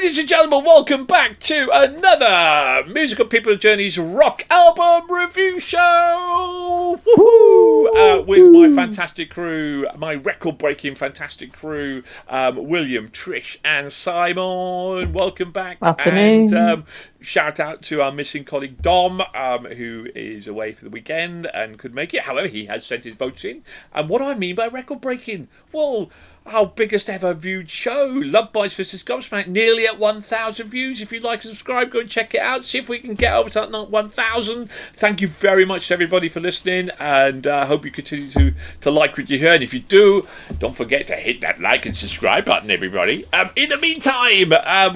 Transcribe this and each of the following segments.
Ladies and gentlemen, welcome back to another Musical People Journeys rock album review show. Woohoo! With my fantastic crew, my record-breaking fantastic crew, William, Trish, and Simon. Welcome back. Afternoon. And shout out to our missing colleague Dom, who is away for the weekend and could make it. However, he has sent his votes in. And what do I mean by record-breaking? Well, our biggest ever viewed show, Love Bites vs. Gobsmack, nearly at 1,000 views. If you'd like to subscribe, go and check it out. See if we can get over to 1,000. Thank you very much to everybody for listening, and I hope you continue to like what you hear. And if you do, don't forget to hit that like and subscribe button, everybody. In the meantime,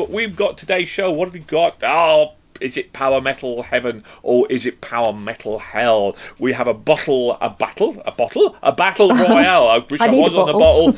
we've got today's show. What have we got? Oh, is it power metal heaven or is it power metal hell? We have a battle royale. I wish I was on the bottle.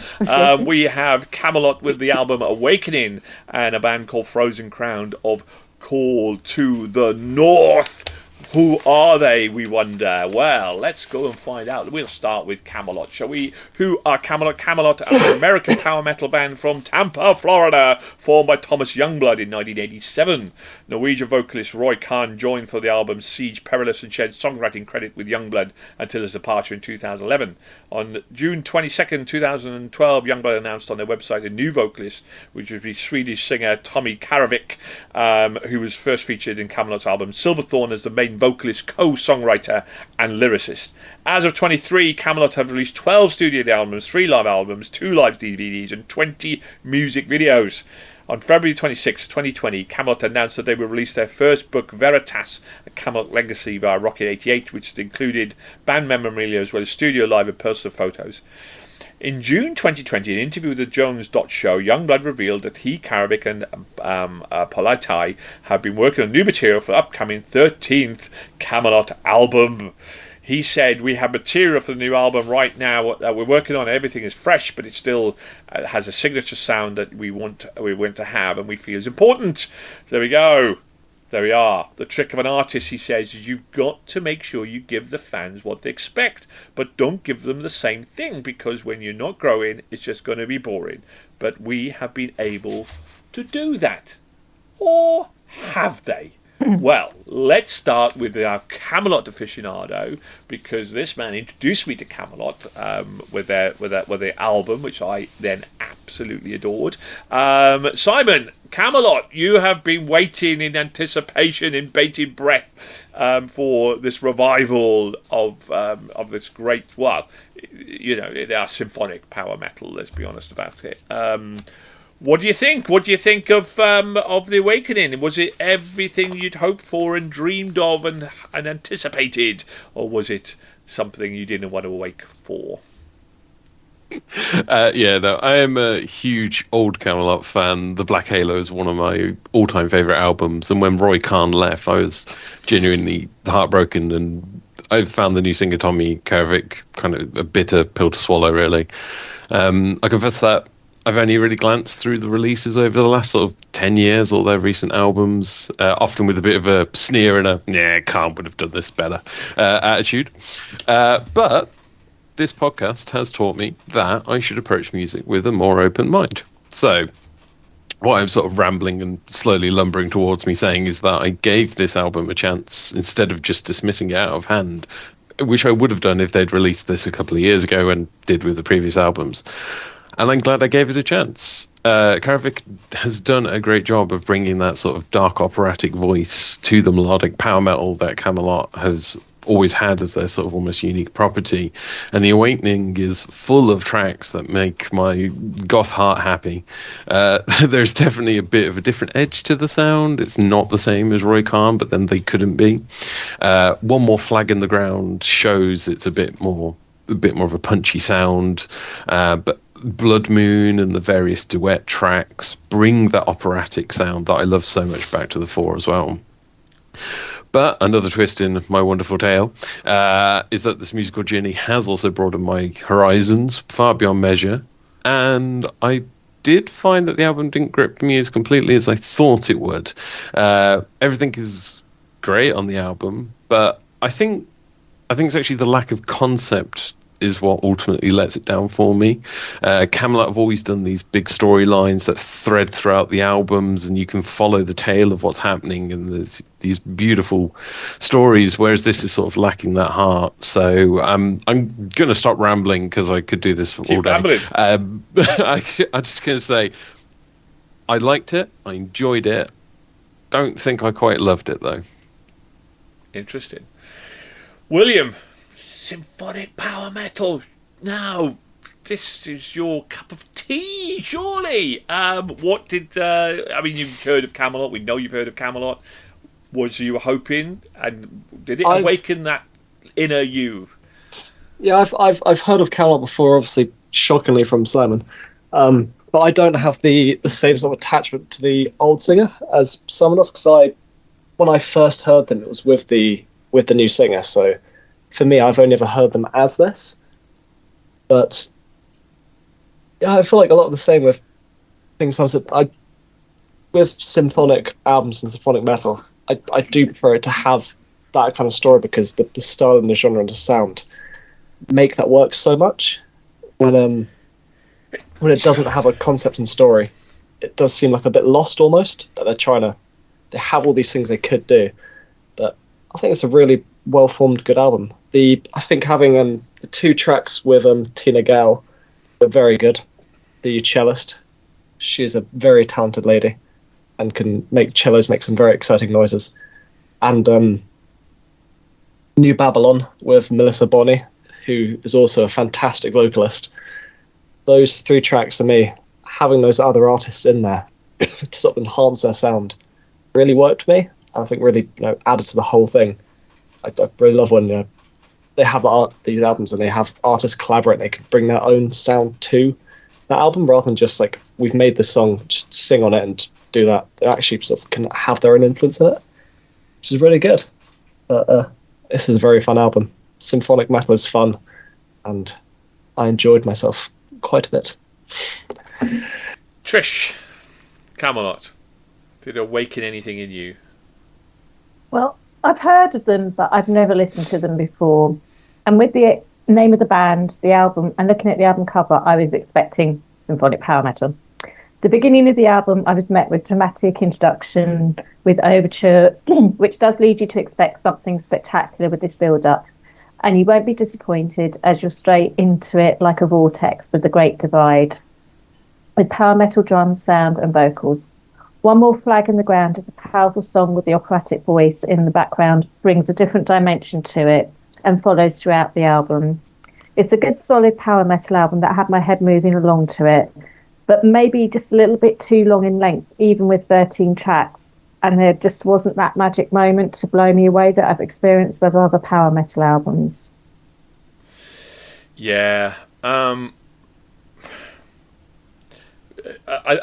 We have Kamelot with the album Awakening and a band called Frozen Crown of Call to the North. Who are they, we wonder? Well, let's go and find out. We'll start with Kamelot, shall we? Who are Kamelot? Kamelot are an American power metal band from Tampa, Florida, formed by Thomas Youngblood in 1987. Norwegian vocalist Roy Khan joined for the album Siege Perilous and shared songwriting credit with Youngblood until his departure in 2011. On June 22nd, 2012, Youngblood announced on their website a new vocalist, which would be Swedish singer Tommy Karavik, who was first featured in Kamelot's album Silverthorn as the main vocalist, co-songwriter and lyricist. As of 23, Kamelot have released 12 studio albums, 3 live albums, 2 live DVDs and 20 music videos. On February 26, 2020, Kamelot announced that they will release their first book, Veritas, a Kamelot Legacy, via Rocket 88, which included band memorabilia as well as studio live and personal photos. In June 2020, in an interview with the Jones Dot Show, Youngblood revealed that he, Karavik, and Politai have been working on new material for the upcoming 13th Kamelot album. He said, "We have material for the new album right now that we're working on. Everything is fresh, but it still has a signature sound that we want to have and we feel is important." There we go. There we are. The trick of an artist, he says, is you've got to make sure you give the fans what they expect, but don't give them the same thing, because when you're not growing, it's just going to be boring. But we have been able to do that. Or have they? Well, let's start with our Kamelot aficionado, because this man introduced me to Kamelot with their album, which I then absolutely adored. Simon, Kamelot, you have been waiting in anticipation, in bated breath, for this revival of this great, well, you know, they are symphonic power metal. Let's be honest about it. What do you think? What do you think of The Awakening? Was it everything you'd hoped for and dreamed of and anticipated, or was it something you didn't want to wake for? I am a huge old Kamelot fan. The Black Halo is one of my all-time favourite albums, and when Roy Khan left, I was genuinely heartbroken, and I found the new singer Tommy Karavik kind of a bitter pill to swallow, really. I confess that I've only really glanced through the releases over the last sort of 10 years, all their recent albums, often with a bit of a sneer and Khan would have done this better attitude. But this podcast has taught me that I should approach music with a more open mind. So what I'm sort of rambling and slowly lumbering towards me saying is that I gave this album a chance instead of just dismissing it out of hand, which I would have done if they'd released this a couple of years ago and did with the previous albums. And I'm glad I gave it a chance. Karavik has done a great job of bringing that sort of dark operatic voice to the melodic power metal that Kamelot has always had as their sort of almost unique property. And The Awakening is full of tracks that make my goth heart happy. There's definitely a bit of a different edge to the sound. It's not the same as Roy Khan, but then they couldn't be. One More Flag in the Ground shows it's a bit more of a punchy sound, but Blood Moon and the various duet tracks bring that operatic sound that I love so much back to the fore as well. But another twist in my wonderful tale is that this musical journey has also broadened my horizons far beyond measure, and I did find that the album didn't grip me as completely as I thought it would. Everything is great on the album, but I think it's actually the lack of concept is what ultimately lets it down for me. Kamelot have always done these big storylines that thread throughout the albums, and you can follow the tale of what's happening, and there's these beautiful stories, whereas this is sort of lacking that heart. So I'm going to stop rambling because I could do this for all day. I'm just going to say I liked it, I enjoyed it. Don't think I quite loved it though. Interesting. William, symphonic power metal. Now, this is your cup of tea, surely. What did... you've heard of Kamelot. We know you've heard of Kamelot. Was you hoping, and did it awaken that inner you? Yeah, I've heard of Kamelot before, obviously, shockingly from Simon. But I don't have the same sort of attachment to the old singer as someone else, because when I first heard them, it was with the new singer. So for me, I've only ever heard them as this. But yeah, I feel like a lot of the same with things. With symphonic albums and symphonic metal, I do prefer it to have that kind of story, because the style and the genre and the sound make that work so much. When it doesn't have a concept and story, it does seem like a bit lost almost, that they have all these things they could do. But I think it's a really well-formed, good album. I think having the 2 tracks with Tina Gale were very good. The cellist, she's a very talented lady and can make cellos make some very exciting noises. And New Babylon with Melissa Bonney, who is also a fantastic vocalist. Those 3 tracks, for me, having those other artists in there to sort of enhance their sound really worked for me. I think really added to the whole thing. I really love when they have these albums and they have artists collaborate and they can bring their own sound to that album, rather than just like, we've made this song, just sing on it and do that. They actually sort of can have their own influence in it, which is really good. This is a very fun album. Symphonic metal is fun, and I enjoyed myself quite a bit. Trish, Kamelot, did it awaken anything in you? Well, I've heard of them, but I've never listened to them before. And with the name of the band, the album, and looking at the album cover, I was expecting symphonic power metal. The beginning of the album, I was met with dramatic introduction with overture, which does lead you to expect something spectacular with this build-up. And you won't be disappointed, as you're straight into it like a vortex with the Great Divide, with power metal drums, sound and vocals. One More Flag in the Ground is a powerful song with the operatic voice in the background, brings a different dimension to it and follows throughout the album. It's a good solid power metal album that had my head moving along to it, but maybe just a little bit too long in length, even with 13 tracks. And there just wasn't that magic moment to blow me away that I've experienced with other power metal albums. Yeah, I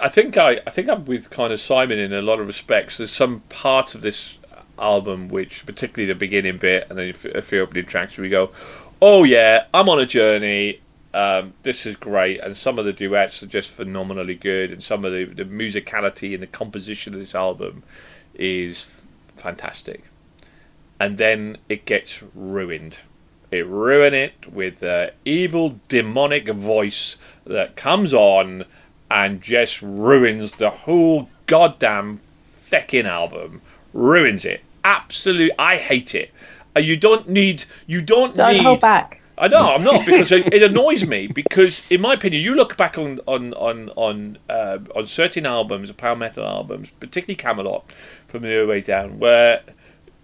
think I'm with kind of Simon in a lot of respects. There's some parts of this album which, particularly the beginning bit, and then a few opening tracks, where we go, "Oh yeah, I'm on a journey. This is great," and some of the duets are just phenomenally good, and some of the musicality and the composition of this album is fantastic. And then it gets ruined. It ruined it with the evil demonic voice that comes on and just ruins the whole goddamn feckin' album. Ruins it. Absolute. I hate it. Don't hold back. I know, I'm not, because it annoys me, because in my opinion, you look back on certain albums, power metal albums, particularly Kamelot, from the early way down, where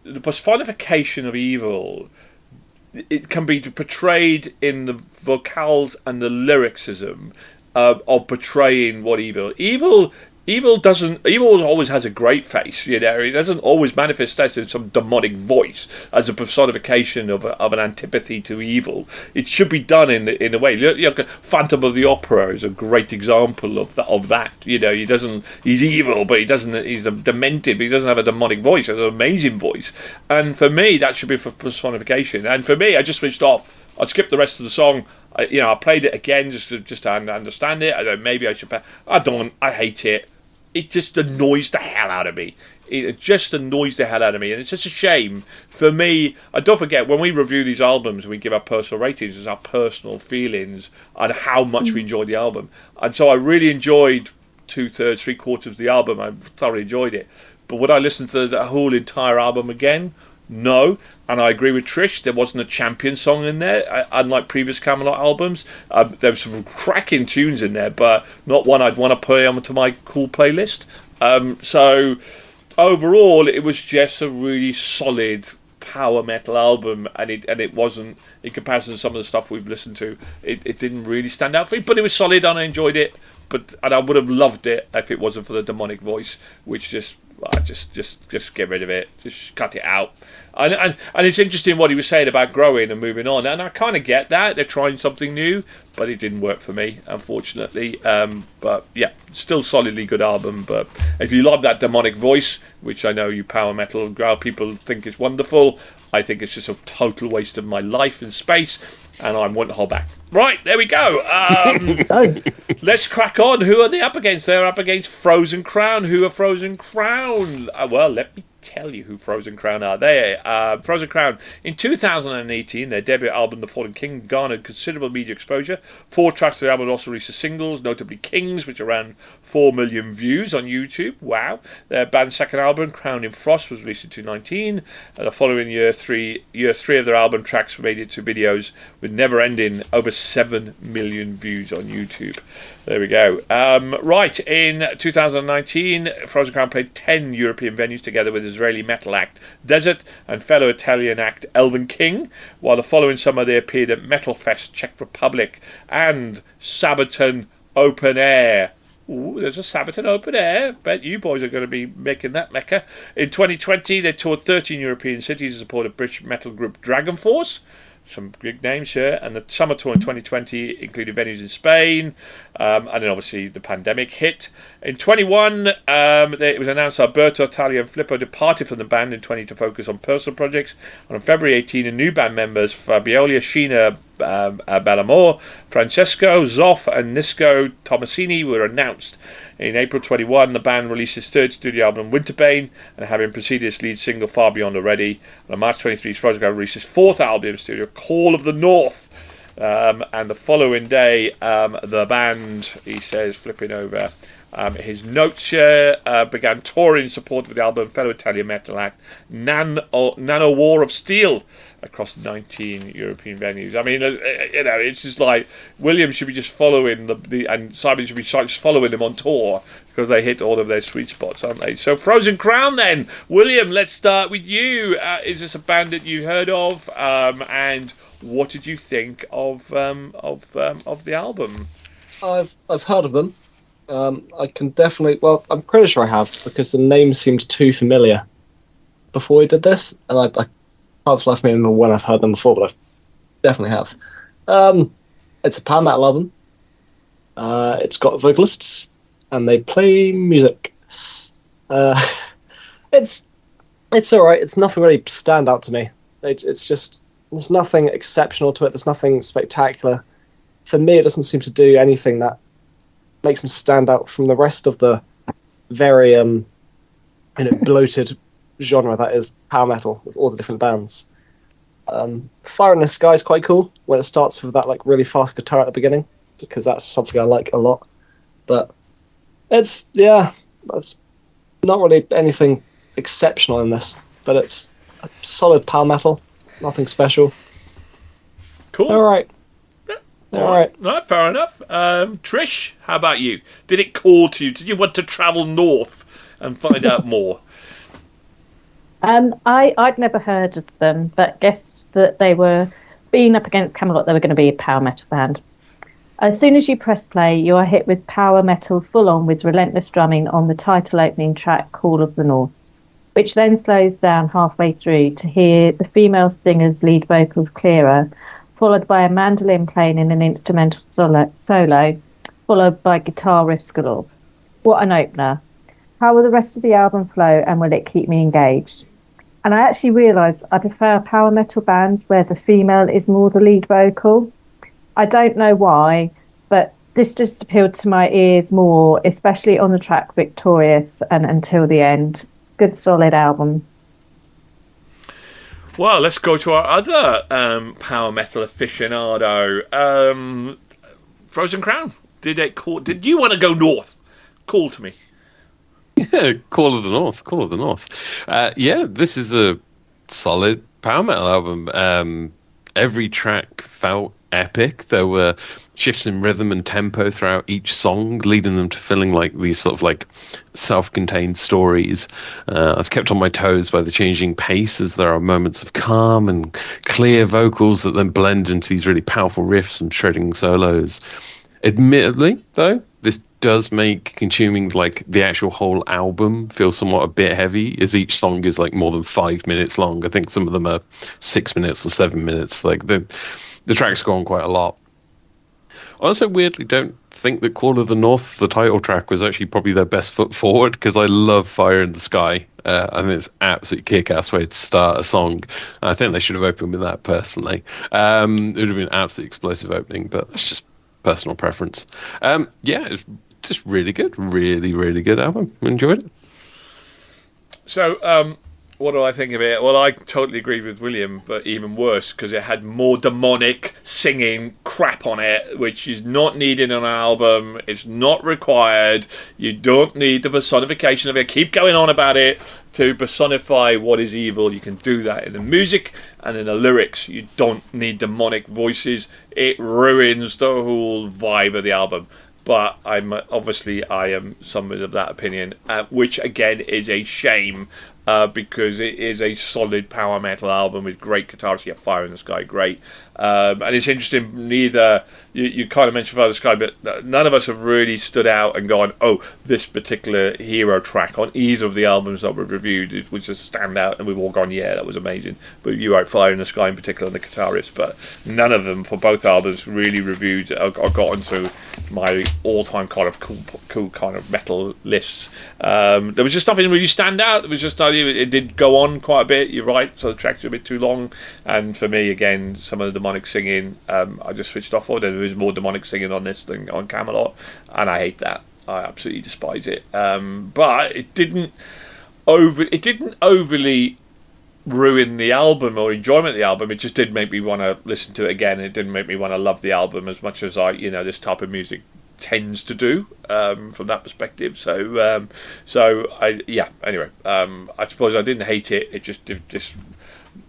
the personification of evil, it can be portrayed in the vocals and the lyricism of portraying what evil always has a great face, It doesn't always manifest as in some demonic voice, as a personification of an antipathy to evil. It should be done in a way. Phantom of the Opera is a great example of that. He's evil, but he's demented, but he doesn't have a demonic voice. He has an amazing voice. And for me, that should be for personification. And for me, I just switched off. I skipped the rest of the song. I played it again just to understand it. I thought maybe I should. I don't. I hate it. It just annoys the hell out of me. it just annoys the hell out of me, and it's just a shame for me. And don't forget, when we review these albums and we give our personal ratings, it's our personal feelings on how much we enjoyed the album. And so I really enjoyed 2/3, 3/4 of the album. I thoroughly enjoyed it. But would I listen to the whole entire album again? No. And I agree with Trish, there wasn't a champion song in there, unlike previous Kamelot albums. There were some cracking tunes in there, but not one I'd want to put onto my cool playlist. So overall, it was just a really solid power metal album, and it wasn't, in comparison to some of the stuff we've listened to, it didn't really stand out for me, but it was solid and I enjoyed it. And I would have loved it if it wasn't for the demonic voice, which just get rid of it, just cut it out. And it's interesting what he was saying about growing and moving on, and I kind of get that. They're trying something new, but it didn't work for me, unfortunately. But yeah, still solidly good album. But if you love that demonic voice, which I know you power metal people think is wonderful, I think it's just a total waste of my life and space, and I won't hold back. Right, there we go. Let's crack on. Who are they up against? They're up against Frozen Crown. Who are Frozen Crown? Well, let me tell you who Frozen Crown are. They Frozen Crown, in 2018, their debut album, The Fallen King, garnered considerable media exposure. 4 tracks of the album also released as singles, notably Kings, which are around 4 million views on YouTube. Wow. Their band's second album, Crown in Frost, was released in 2019. The following year three of their album tracks made it to videos with Never Ending, over 7 million views on YouTube. There we go. Right, in 2019, Frozen Crown played 10 European venues together with Israeli metal act Desert and fellow Italian act Elven King, while the following summer they appeared at Metal Fest Czech Republic and Sabaton Open Air. Ooh, there's a Sabaton Open Air. Bet you boys are going to be making that mecca. In 2020, they toured 13 European cities in support of British metal group Dragon Force. Some big names here. And the summer tour in 2020 included venues in Spain, and then obviously the pandemic hit. In 21, it was announced Alberto, Talia and Filippo departed from the band in 20 to focus on personal projects. And on February 18, the new band members, Fabiola Sheena Bellamore, Francesco Zoff and Nisco Tomasini, were announced. In April 21, the band released its third studio album, Winterbane, and having preceded its lead single, Far Beyond Already. And on March 23, Frozen Crown released its fourth album studio, Call of the North. And the following day, the band, he says, flipping over his notes here, began touring in support of the album fellow Italian metal act Nano War of Steel across 19 European venues. I mean, it's just like William should be just following and Simon should be just following them on tour, because they hit all of their sweet spots, aren't they? So Frozen Crown then. William, let's start with you. Is this a band that you heard of? And what did you think of the album? I've heard of them. I can definitely. Well, I'm pretty sure I have, because the name seemed too familiar before we did this, and I can't left me remember when I've heard them before, but I definitely have. It's a power metal album. It's got vocalists, and they play music. It's all right. It's nothing really stand out to me. It's just, there's nothing exceptional to it. There's nothing spectacular. For me, it doesn't seem to do anything that makes them stand out from the rest of the very bloated genre that is power metal with all the different bands. Fire in the Sky is quite cool when it starts with that like really fast guitar at the beginning, because that's something I like a lot. But that's not really anything exceptional in this, but it's a solid power metal, nothing special. Cool. All right. All right. No, fair enough. Trish, how about you? Did it call to you? Did you want to travel north and find out more? I'd never heard of them, but guessed that they were being up against Kamelot. They were going to be a power metal band. As soon as you press play, you are hit with power metal full on with relentless drumming on the title opening track, Call of the North, which then slows down halfway through to hear the female singer's lead vocals clearer, followed by a mandolin playing in an instrumental solo, followed by guitar riffs galore. What an opener. How will the rest of the album flow, and will it keep me engaged? And I actually realised I prefer power metal bands where the female is more the lead vocal. I don't know why, but this just appealed to my ears more, especially on the track Victorious and Until the End. good solid album. Well, let's go to our other power metal aficionado, Frozen Crown. Did you want to go north? Call to me. Yeah, Call of the North. Call of the North. Yeah, this is a solid power metal album. Every track felt epic. There were shifts in rhythm and tempo throughout each song, leading them to feeling like these sort of like self-contained stories. I was kept on my toes by the changing pace, as there are moments of calm and clear vocals that then blend into these really powerful riffs and shredding solos. Admittedly, though, this does make consuming like the actual whole album feel somewhat a bit heavy, as each song is like more than 5 minutes long. I think some of them are 6 minutes or 7 minutes. Like the tracks go on quite a lot. I also weirdly don't think that Call of the North, the title track, was actually probably their best foot forward, because I love Fire in the Sky. I think it's an absolute kick-ass way to start a song. I think they should have opened with that personally. It would have been an absolutely explosive opening, but that's just personal preference. Yeah, it's just really good. Really, really good album. Enjoyed it. So, what do I think of it? Well, I totally agree with William, but even worse, because it had more demonic singing crap on it, which is not needed on an album. It's not required. You don't need the personification of it. Keep going on about it to personify what is evil. You can do that in the music and in the lyrics. You don't need demonic voices. It ruins the whole vibe of the album. But I am somewhat of that opinion, which again is a shame. Because it is a solid power metal album with great guitars. Yeah, Fire in the Sky, great. And it's interesting, neither, you kind of mentioned Fire in the Sky, but none of us have really stood out and gone, oh, this particular hero track on either of the albums that we've reviewed, it was just stand out, and we've all gone, yeah, that was amazing. But you wrote Fire in the Sky in particular, and the guitarist, but none of them for both albums really reviewed or got onto my all-time kind of cool kind of metal lists. There was just nothing really stand out. It was just it did go on quite a bit. You're right. So the tracks were a bit too long, and for me, again, some of the demonic singing, I just switched off. There was more demonic singing on this than on Kamelot, and I hate that. I absolutely despise it. But it didn't overly ruin the album or enjoyment of the album. It just did make me want to listen to it again. It didn't make me want to love the album as much as this type of music tends to do from that perspective. Anyway, I suppose I didn't hate it. It just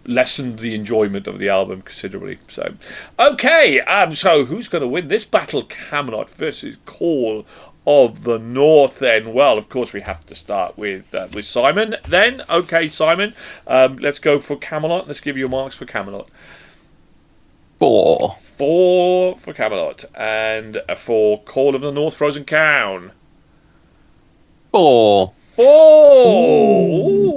lessened the enjoyment of the album considerably. So, okay, so who's going to win this battle? Kamelot versus Call of the North. Then, well, of course, we have to start with Simon. Then, okay, Simon, let's go for Kamelot. Let's give you marks for Kamelot. 4. 4 for Kamelot, and for Call of the North, Frozen Crown. 4. 4.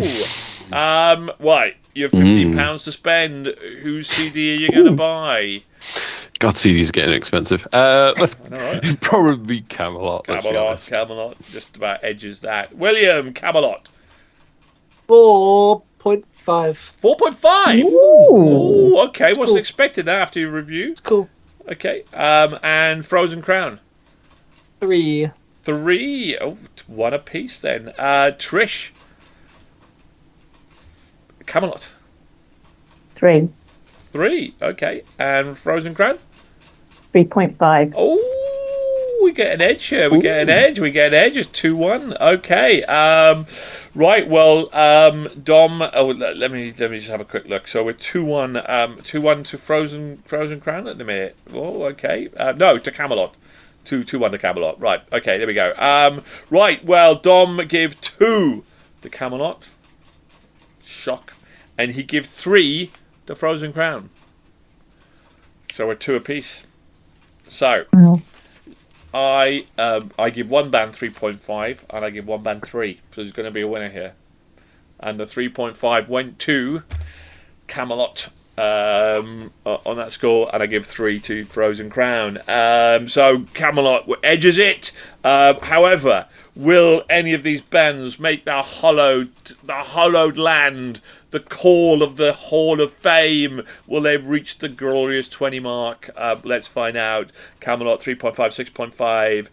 Right, you have £50 to spend. Whose CD are you going to buy? God, CDs are getting expensive. Let's probably Kamelot. Kamelot, just about edges that. William, Kamelot. 4.5. 4.5. Ooh, okay. Wasn't cool. expecting that after your review. It's cool. Okay. And Frozen Crown. 3. 3. Oh, 1 apiece then. Trish. Kamelot. 3. 3. Okay. And Frozen Crown. 3.5. Oh, we get an edge here. We get an edge. It's 2-1. Okay. Right. Well, Dom. Oh, let me just have a quick look. So we're 2-1. 2-1 to Frozen Crown at the minute. Oh, okay. No, to Kamelot. 2-1 to Kamelot. Right. Okay. There we go. Right. Well, Dom gave 2 to Kamelot. Shock. And he gave 3 to Frozen Crown. So we're 2 apiece. So I give one band 3.5 and I give one band 3. So there's going to be a winner here. And the 3.5 went to Kamelot on that score, and I give 3 to Frozen Crown. So Kamelot edges it. However, will any of these bands make the hollowed land, the call of the Hall of Fame? Will they reach the glorious 20 mark? Let's find out. Kamelot 3.5, 6.5,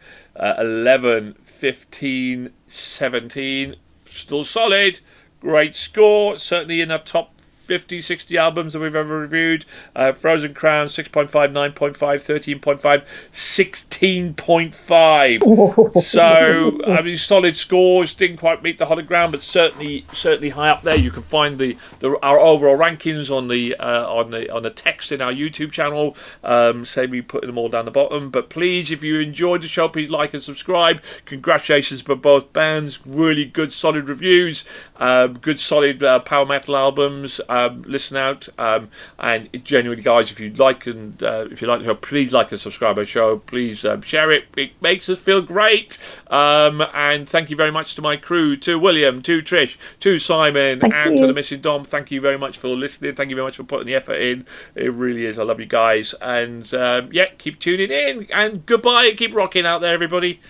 11, 15, 17. still solid. Great score. Certainly in the top 50, 60 albums that we've ever reviewed. Frozen Crown, 6.5, 9.5, 13.5, 16.5. So, I mean, solid scores. Didn't quite meet the Hollow Ground, but certainly high up there. You can find our overall rankings on the text in our YouTube channel. Say we put them all down the bottom. But please, if you enjoyed the show, please like and subscribe. Congratulations for both bands. Really good, solid reviews. Good, solid power metal albums. Listen out, and genuinely, guys, if you like the show, please like and subscribe to the show. Please share it. It makes us feel great. And thank you very much to my crew, to William, to Trish, to Simon, to the missing Dom. Thank you very much for listening. Thank you very much for putting the effort in. It really is. I love you guys, and keep tuning in. And goodbye. Keep rocking out there, everybody.